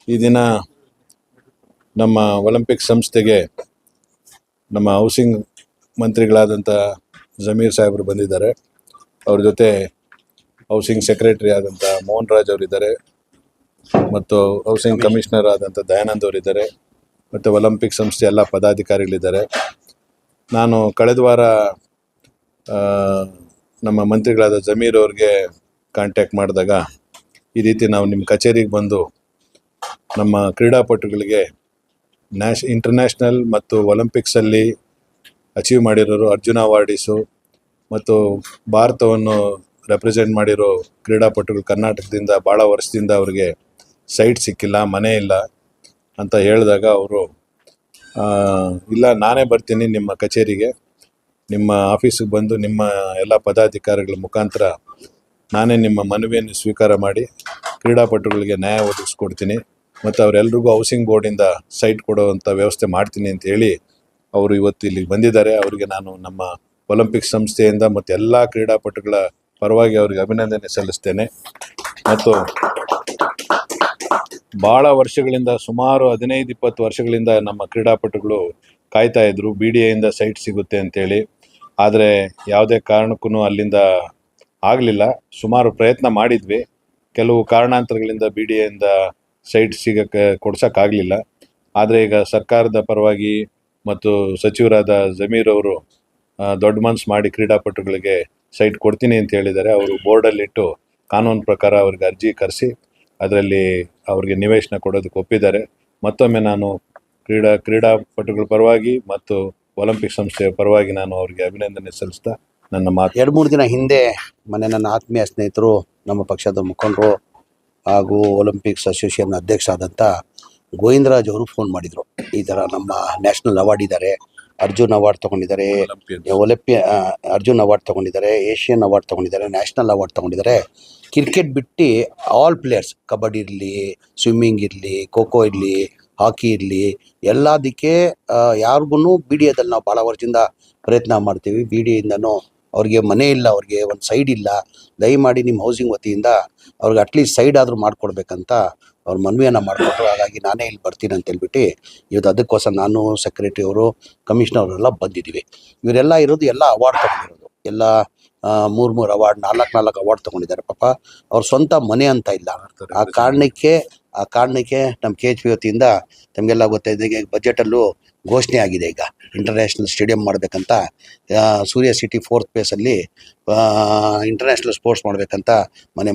ಈ ದಿನ ನಮ್ಮ ಒಲಿಂಪಿಕ್ ಸಂಸ್ಥೆಗೆ ನಮ್ಮ ಹೌಸಿಂಗ್ ಮಂತ್ರಿಗಳಾದಂಥ ಜಮೀರ್ ಸಾಹೇಬರು ಬಂದಿದ್ದಾರೆ. ಅವ್ರ ಜೊತೆ ಹೌಸಿಂಗ್ ಸೆಕ್ರೆಟರಿ ಆದಂಥ ಮೋಹನ್ ರಾಜ್ ಅವರಿದ್ದಾರೆ ಮತ್ತು ಹೌಸಿಂಗ್ ಕಮಿಷನರ್ ಆದಂಥ ದಯಾನಂದ್ ಅವರಿದ್ದಾರೆ ಮತ್ತು ಒಲಿಂಪಿಕ್ ಸಂಸ್ಥೆ ಎಲ್ಲ ಪದಾಧಿಕಾರಿಗಳಿದ್ದಾರೆ. ನಾನು ಕಳೆದ ವಾರ ನಮ್ಮ ಮಂತ್ರಿಗಳಾದ ಜಮೀರ್ ಅವ್ರಿಗೆ ಕಾಂಟ್ಯಾಕ್ಟ್ ಮಾಡಿದಾಗ ಈ ರೀತಿ ನಾವು ನಿಮ್ಮ ಕಚೇರಿಗೆ ಬಂದು ನಮ್ಮ ಕ್ರೀಡಾಪಟುಗಳಿಗೆ ಇಂಟರ್ನ್ಯಾಷನಲ್ ಮತ್ತು ಒಲಿಂಪಿಕ್ಸಲ್ಲಿ ಅಚೀವ್ ಮಾಡಿರೋರು ಅರ್ಜುನ ಅವಾರ್ಡೀಸು ಮತ್ತು ಭಾರತವನ್ನು ರೆಪ್ರೆಸೆಂಟ್ ಮಾಡಿರೋ ಕ್ರೀಡಾಪಟುಗಳು ಕರ್ನಾಟಕದಿಂದ ಭಾಳ ವರ್ಷದಿಂದ ಅವರಿಗೆ ಸೈಟ್ ಸಿಕ್ಕಿಲ್ಲ, ಮನೆ ಇಲ್ಲ ಅಂತ ಹೇಳಿದಾಗ ಅವರು ಇಲ್ಲ ನಾನೇ ಬರ್ತೀನಿ ನಿಮ್ಮ ಕಚೇರಿಗೆ, ನಿಮ್ಮ ಆಫೀಸಿಗೆ ಬಂದು ನಿಮ್ಮ ಎಲ್ಲ ಪದಾಧಿಕಾರಿಗಳ ಮುಖಾಂತರ ನಾನೇ ನಿಮ್ಮ ಮನವಿಯನ್ನು ಸ್ವೀಕಾರ ಮಾಡಿ ಕ್ರೀಡಾಪಟುಗಳಿಗೆ ನ್ಯಾಯ ಒದಗಿಸ್ಕೊಡ್ತೀನಿ ಮತ್ತು ಅವರೆಲ್ರಿಗೂ ಹೌಸಿಂಗ್ ಬೋರ್ಡಿಂದ ಸೈಟ್ ಕೊಡುವಂಥ ವ್ಯವಸ್ಥೆ ಮಾಡ್ತೀನಿ ಅಂತ ಹೇಳಿ ಅವರು ಇವತ್ತು ಇಲ್ಲಿಗೆ ಬಂದಿದ್ದಾರೆ. ಅವರಿಗೆ ನಾನು ನಮ್ಮ ಒಲಿಂಪಿಕ್ ಸಂಸ್ಥೆಯಿಂದ ಮತ್ತು ಎಲ್ಲ ಕ್ರೀಡಾಪಟುಗಳ ಪರವಾಗಿ ಅವರಿಗೆ ಅಭಿನಂದನೆ ಸಲ್ಲಿಸ್ತೇನೆ. ಮತ್ತು ಭಾಳ ವರ್ಷಗಳಿಂದ ಸುಮಾರು 15-20 ವರ್ಷಗಳಿಂದ ನಮ್ಮ ಕ್ರೀಡಾಪಟುಗಳು ಕಾಯ್ತಾ ಇದ್ರು BDAಯಿಂದ ಸೈಟ್ ಸಿಗುತ್ತೆ ಅಂತೇಳಿ. ಆದರೆ ಯಾವುದೇ ಕಾರಣಕ್ಕೂ ಅಲ್ಲಿಂದ ಆಗಲಿಲ್ಲ. ಸುಮಾರು ಪ್ರಯತ್ನ ಮಾಡಿದ್ವಿ, ಕೆಲವು ಕಾರಣಾಂತರಗಳಿಂದ BDAಯಿಂದ ಸೈಟ್ ಕೊಡ್ಸೋಕ್ಕಾಗಲಿಲ್ಲ. ಆದರೆ ಈಗ ಸರ್ಕಾರದ ಪರವಾಗಿ ಮತ್ತು ಸಚಿವರಾದ ಜಮೀರ್ ಅವರು ದೊಡ್ಡ ಮನಸ್ಸು ಮಾಡಿ ಕ್ರೀಡಾಪಟುಗಳಿಗೆ ಸೈಟ್ ಕೊಡ್ತೀನಿ ಅಂತ ಹೇಳಿದ್ದಾರೆ. ಅವರು ಬೋರ್ಡಲ್ಲಿಟ್ಟು ಕಾನೂನು ಪ್ರಕಾರ ಅವ್ರಿಗೆ ಅರ್ಜಿ ಕರೆಸಿ ಅದರಲ್ಲಿ ಅವ್ರಿಗೆ ನಿವೇಶನ ಕೊಡೋದಕ್ಕೆ ಒಪ್ಪಿದ್ದಾರೆ. ಮತ್ತೊಮ್ಮೆ ನಾನು ಕ್ರೀಡಾಪಟುಗಳ ಪರವಾಗಿ ಮತ್ತು ಒಲಿಂಪಿಕ್ ಸಂಸ್ಥೆಯ ಪರವಾಗಿ ನಾನು ಅವರಿಗೆ ಅಭಿನಂದನೆ ಸಲ್ಲಿಸ್ತಾ ನನ್ನ ಮಾತು. 2-3 ದಿನ ಹಿಂದೆ ನನ್ನ ಆತ್ಮೀಯ ಸ್ನೇಹಿತರು, ನಮ್ಮ ಪಕ್ಷದ ಮುಖಂಡರು ಹಾಗೂ ಒಲಿಂಪಿಕ್ಸ್ ಅಸೋಸಿಯೇಷನ್ ಅಧ್ಯಕ್ಷ ಆದಂಥ ಗೋವಿಂದರಾಜ್ ಅವರು ಫೋನ್ ಮಾಡಿದರು. ಈ ಥರ ನಮ್ಮ ನ್ಯಾಷನಲ್ ಅವಾರ್ಡ್ ಇದ್ದಾರೆ, ಅರ್ಜುನ್ ಅವಾರ್ಡ್ ತೊಗೊಂಡಿದ್ದಾರೆ, ಅರ್ಜುನ್ ಅವಾರ್ಡ್ ತೊಗೊಂಡಿದ್ದಾರೆ, ಏಷ್ಯನ್ ಅವಾರ್ಡ್ ತೊಗೊಂಡಿದ್ದಾರೆ, ನ್ಯಾಷನಲ್ ಅವಾರ್ಡ್ ತೊಗೊಂಡಿದ್ದಾರೆ. ಕ್ರಿಕೆಟ್ ಬಿಟ್ಟು ಆಲ್ ಪ್ಲೇಯರ್ಸ್, ಕಬಡ್ಡಿ ಇರಲಿ, ಸ್ವಿಮ್ಮಿಂಗ್ ಇರಲಿ, ಖೋ ಖೋ ಇರಲಿ, ಹಾಕಿ ಇರಲಿ, ಎಲ್ಲದಕ್ಕೆ ಯಾರಿಗೂ BDAದಲ್ಲಿ ನಾವು ಭಾಳ ವರ್ಷದಿಂದ ಪ್ರಯತ್ನ ಮಾಡ್ತೀವಿ. BDAಯಿಂದನೂ ಅವ್ರಿಗೆ ಮನೆ ಇಲ್ಲ, ಅವ್ರಿಗೆ ಒಂದು ಸೈಡ್ ಇಲ್ಲ, ದಯಮಾಡಿ ನಿಮ್ಮ ಹೌಸಿಂಗ್ ವತಿಯಿಂದ ಅವ್ರಿಗೆ ಅಟ್ಲೀಸ್ಟ್ ಸೈಡ್ ಆದರೂ ಮಾಡಿಕೊಡ್ಬೇಕಂತ ಅವ್ರ ಮನವಿಯನ್ನು ಮಾಡಿಕೊಟ್ರು. ಹಾಗಾಗಿ ನಾನೇ ಇಲ್ಲಿ ಬರ್ತೀನಿ ಅಂತ ಹೇಳ್ಬಿಟ್ಟು ಇವತ್ತು ಅದಕ್ಕೋಸ್ಕರ ನಾನು, ಸೆಕ್ರೆಟರಿ ಅವರು, ಕಮಿಷನರ್ ಅವರೆಲ್ಲ ಬಂದಿದ್ದೀವಿ. ಇವರೆಲ್ಲ ಇರೋದು ಎಲ್ಲ ಅವಾರ್ಡ್ ತೊಗೊಂಡಿರೋದು, ಎಲ್ಲ 3 ಅವಾರ್ಡ್, 4 ಅವಾರ್ಡ್ ತೊಗೊಂಡಿದ್ದಾರೆ. ಪಾಪ ಅವ್ರ ಸ್ವಂತ ಮನೆ ಅಂತ ಇಲ್ಲ. ಆ ಕಾರಣಕ್ಕೆ ನಮ್ಮ KHP ವತಿಯಿಂದ ತಮಗೆಲ್ಲ ಗೊತ್ತಾಯಿದೆ, ಬಜೆಟಲ್ಲೂ ಘೋಷಣೆ ಆಗಿದೆ. ಈಗ ಇಂಟರ್ನ್ಯಾಷನಲ್ ಸ್ಟೇಡಿಯಂ ಮಾಡಬೇಕಂತ, ಸೂರ್ಯ ಸಿಟಿ 4th ಫೇಸಲ್ಲಿ ಇಂಟರ್ನ್ಯಾಷನಲ್ ಸ್ಪೋರ್ಟ್ಸ್ ಮಾಡಬೇಕಂತ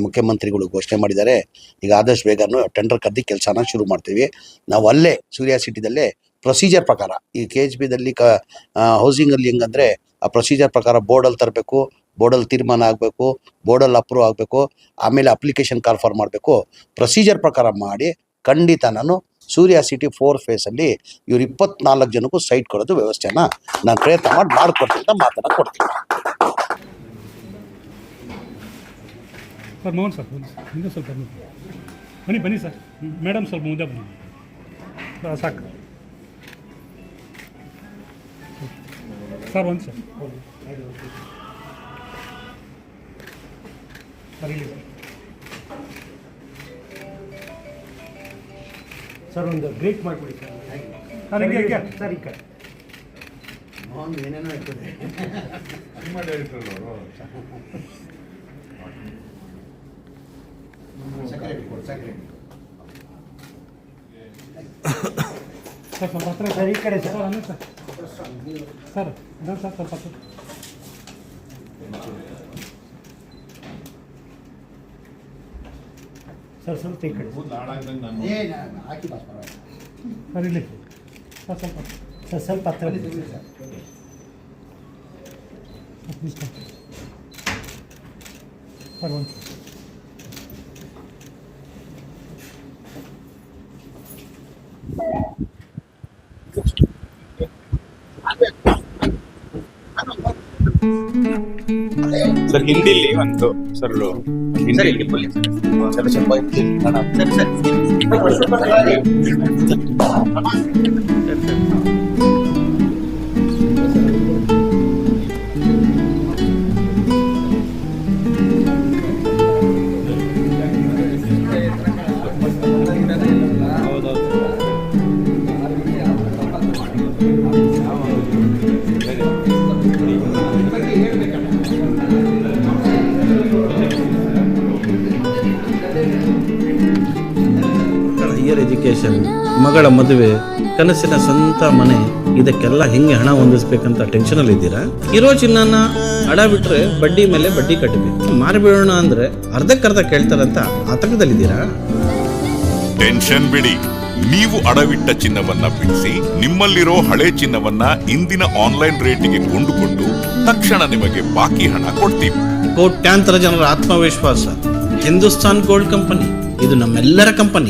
ಮುಖ್ಯಮಂತ್ರಿಗಳು ಘೋಷಣೆ ಮಾಡಿದ್ದಾರೆ. ಈಗ ಆದಷ್ಟು ಬೇಗನೂ ಟೆಂಡರ್ ಕರೆದು ಕೆಲಸನ ಶುರು ಮಾಡ್ತೀವಿ. ನಾವು ಅಲ್ಲೇ ಸೂರ್ಯ ಸಿಟಿದಲ್ಲೇ ಪ್ರೊಸೀಜರ್ ಪ್ರಕಾರ, ಈ KHPದಲ್ಲಿ ಹೌಸಿಂಗಲ್ಲಿ ಹೆಂಗಂದರೆ ಆ ಪ್ರೊಸೀಜರ್ ಪ್ರಕಾರ ಬೋರ್ಡಲ್ಲಿ ತರಬೇಕು, ಬೋರ್ಡಲ್ಲಿ ತೀರ್ಮಾನ ಆಗಬೇಕು, ಬೋರ್ಡಲ್ಲಿ ಅಪ್ರೂವ್ ಆಗಬೇಕು, ಆಮೇಲೆ ಅಪ್ಲಿಕೇಶನ್ ಕಾಲ್ ಮಾಡಬೇಕು. ಪ್ರೊಸೀಜರ್ ಪ್ರಕಾರ ಮಾಡಿ ಖಂಡಿತ ನಾನು ಸೂರ್ಯ ಸಿಟಿ 4th ಫೇಸಲ್ಲಿ ಇವ್ರು 24 ಜನಕ್ಕೂ ಸೈಟ್ ಕೊಡೋದು ವ್ಯವಸ್ಥೆನ ನಾನು ಪ್ರಯತ್ನ ಮಾಡಿಕೊಡ್ತೀನಿ ಅಂತ ಮಾತನ್ನು ಕೊಡ್ತೀನಿ. ಸರ್ ಮೋಹನ್ ಸರ್ ಹಿಂದೆ ಸ್ವಲ್ಪ ಬನ್ನಿ ಸರ್. ಮೇಡಮ್ ಸ್ವಲ್ಪ ಮುಂದೆ ಬನ್ನಿ, ಸಾಕು ಸರ್. ಒಂದು ಸರ್ ಸರ್ ಒಂದು ಬ್ರೇಕ್ ಮಾಡಿಬಿಡಿ ಸರ್. ಸರ್ ಹಿಂಗೆ ಸರ್ ಈ ಕಡೆ ಏನೇನೋ ಇರ್ತದೆ. ಸರ್ ಸ್ವಲ್ಪ ಹತ್ರ ಸರ್ ಈ ಕಡೆ ಸರ್. ಅನ್ನ ಸರ್ ಸರ್ ಅದನ್ನು ಸರ್ ಸ್ವಲ್ಪ ಹತ್ರ ಸರ್ ಸ್ವಲ್ಪ ಈ ಕಡೆ ಸರ್ ಇಲ್ಲಿ ಸರ್ ಸ್ವಲ್ಪ ಸರ್ ಸ್ವಲ್ಪ ಹತ್ರ ಸರ್ ಒಂದು ಸರ್ ಹಿಂದಿಲಿ ಒಂದು ಸರ್ ಹಿಂದಿಲಿ ಆಪರೇಷನ್, ಮಗಳ ಮದುವೆ, ಕನಸಿನ ಸ್ವಂತ ಮನೆ, ಇದಕ್ಕೆಲ್ಲ ಹೆಂಗೆ ಹಣ ಹೊಂದಿಸ್ಬೇಕಂತ ಟೆನ್ಷನಲ್ಲಿ ಇದ್ದೀರಾ? ಇರೋ ಚಿನ್ನನ ಅಡ ಬಿಟ್ರೆ ಬಡ್ಡಿ ಮೇಲೆ ಬಡ್ಡಿ ಕಟ್ಟಬೇಕು. ಮಾರಿಬಿಡೋಣ ಅಂದ್ರೆ ಅರ್ಧಕ್ಕರ್ಧ ಕೇಳ್ತಾರಂತ ಆತಂಕದಲ್ಲಿದ್ದೀರಾ? ಟೆನ್ಷನ್ ಬಿಡಿ, ನೀವು ಅಡವಿಟ್ಟ ಚಿನ್ನವನ್ನ ಬಿಡಿಸಿ ನಿಮ್ಮಲ್ಲಿರೋ ಹಳೆ ಚಿನ್ನವನ್ನ ಇಂದಿನ ಆನ್ಲೈನ್ ರೇಟಿಗೆ ಕೊಂಡುಕೊಂಡು ತಕ್ಷಣ ನಿಮಗೆ ಬಾಕಿ ಹಣ ಕೊಡ್ತೀವಿ. ಕೋಟ್ಯಾಂತರ ಜನರ ಆತ್ಮವಿಶ್ವಾಸ ಹಿಂದೂಸ್ತಾನ್ ಗೋಲ್ಡ್ ಕಂಪನಿ, ಇದು ನಮ್ಮೆಲ್ಲರ ಕಂಪನಿ.